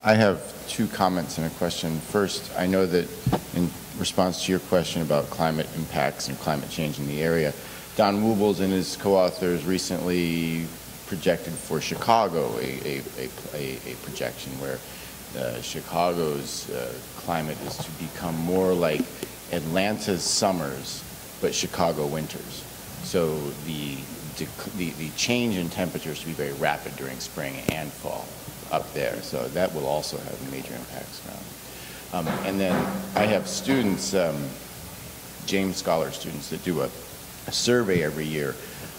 I have two comments and a question. First, I know that in response to your question about climate impacts and climate change in the area, Don Woobles and his co-authors recently projected for Chicago a projection where Chicago's climate is to become more like Atlanta's summers, but Chicago winters. So the change in temperatures to be very rapid during spring and fall up there. So that will also have major impacts around. And then I have students, James Scholar students, that do a survey every year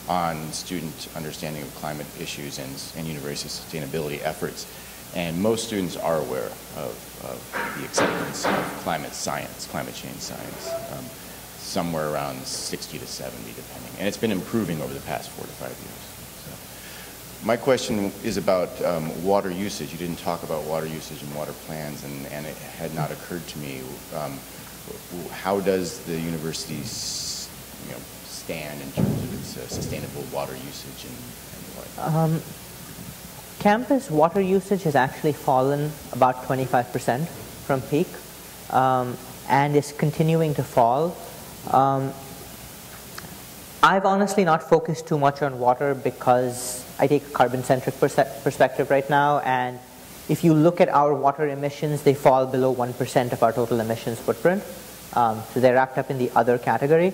on student understanding of climate issues and university sustainability efforts. And most students are aware of the acceptance of climate science, climate change science, somewhere around 60 to 70 depending. And it's been improving over the past 4 to 5 years. So my question is about water usage. You didn't talk about water usage and water plans, and it had not occurred to me. How does the university stand in terms of its sustainable water usage and what? Campus water usage has actually fallen about 25% from peak and is continuing to fall. I've honestly not focused too much on water because I take a carbon-centric perspective right now, and if you look at our water emissions, they fall below 1% of our total emissions footprint. So they're wrapped up in the other category.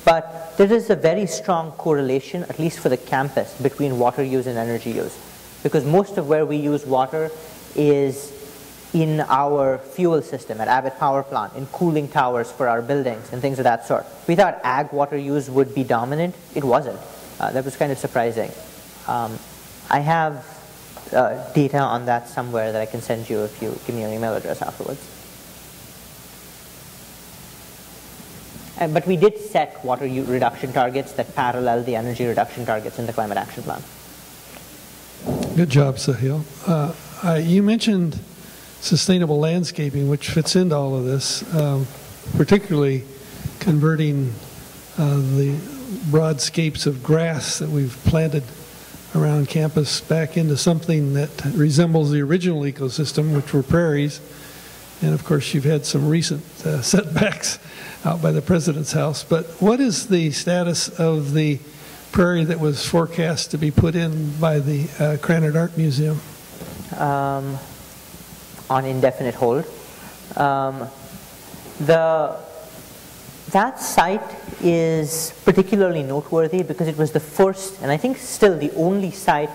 But there is a very strong correlation, at least for the campus, between water use and energy use. Because most of where we use water is in our fuel system at Abbott Power Plant, in cooling towers for our buildings and things of that sort. We thought ag water use would be dominant. It wasn't. That was kind of surprising. I have data on that somewhere that I can send you if you give me your email address afterwards. But we did set water reduction targets that parallel the energy reduction targets in the Climate Action Plan. Good job, Suhail. You mentioned sustainable landscaping, which fits into all of this, particularly converting the broadscapes of grass that we've planted around campus back into something that resembles the original ecosystem, which were prairies. And of course, you've had some recent setbacks out by the President's house. But what is the status of the prairie that was forecast to be put in by the Krannert Art Museum? On indefinite hold. That site is particularly noteworthy because it was the first, and I think still the only site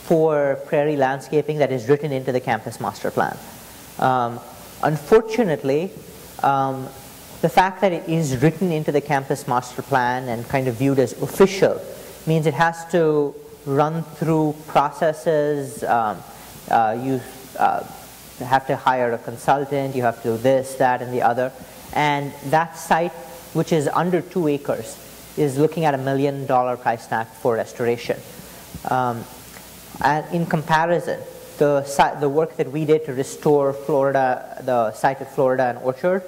for prairie landscaping that is written into the campus master plan. Unfortunately, the fact that it is written into the campus master plan and kind of viewed as official means it has to run through processes. You have to hire a consultant, you have to do this, that, and the other. And that site, which is under 2 acres, is looking at $1 million price tag for restoration. And in comparison, the work that we did to restore Florida, the site at Florida and Orchard,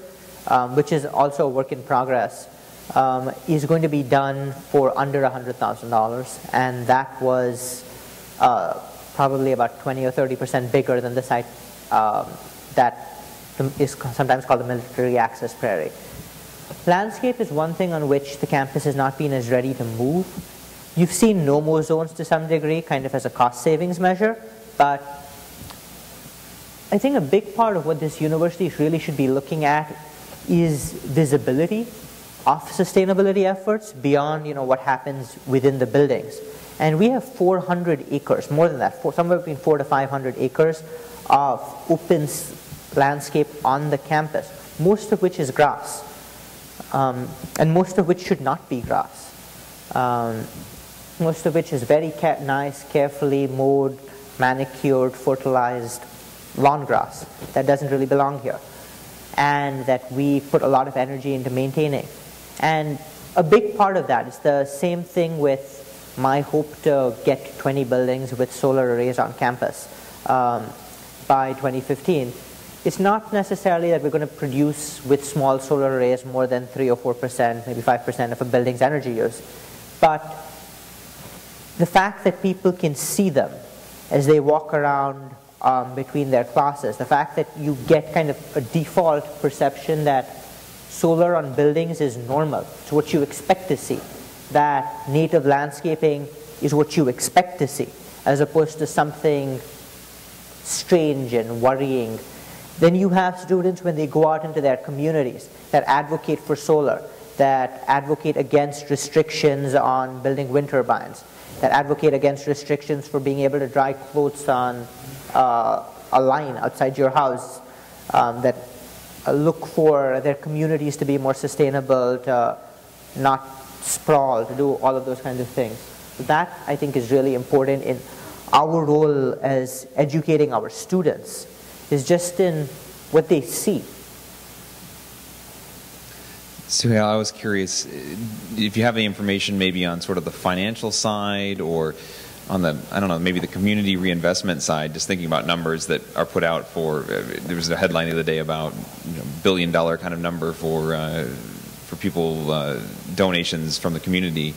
which is also a work in progress, is going to be done for under $100,000, and that was probably about 20 or 30% bigger than the site that is sometimes called the military access prairie. Landscape is one thing on which the campus has not been as ready to move. You've seen no-mow zones to some degree, kind of as a cost savings measure, but I think a big part of what this university really should be looking at is visibility of sustainability efforts beyond what happens within the buildings. And we have 400 acres, more than that, somewhere between 400 to 500 acres of open landscape on the campus, most of which is grass, and most of which should not be grass. Most of which is very nice, carefully mowed, manicured, fertilized lawn grass that doesn't really belong here, and that we put a lot of energy into maintaining. And a big part of that is the same thing with my hope to get 20 buildings with solar arrays on campus by 2015. It's not necessarily that we're going to produce with small solar arrays more than 3 or 4%, maybe 5% of a building's energy use. But the fact that people can see them as they walk around between their classes. The fact that you get kind of a default perception that solar on buildings is normal, it's what you expect to see, that native landscaping is what you expect to see, as opposed to something strange and worrying. Then you have students when they go out into their communities that advocate for solar, that advocate against restrictions on building wind turbines, that advocate against restrictions for being able to dry clothes on a line outside your house, that look for their communities to be more sustainable, to not sprawl, to do all of those kinds of things. So that, I think, is really important in our role as educating our students, is just in what they see. Suhail, I was curious if you have any information maybe on sort of the financial side or on the, I don't know, maybe the community reinvestment side, just thinking about numbers that are put out for, there was a headline the other day about, $1 billion kind of number for people, donations from the community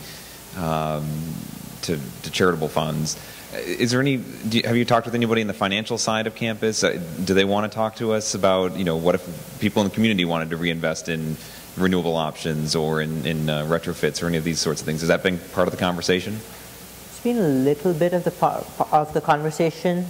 to charitable funds. Is there any, have you talked with anybody in the financial side of campus? Do they want to talk to us about, what if people in the community wanted to reinvest in renewable options or in retrofits or any of these sorts of things? Has that been part of the conversation? It's been a little bit of the conversation.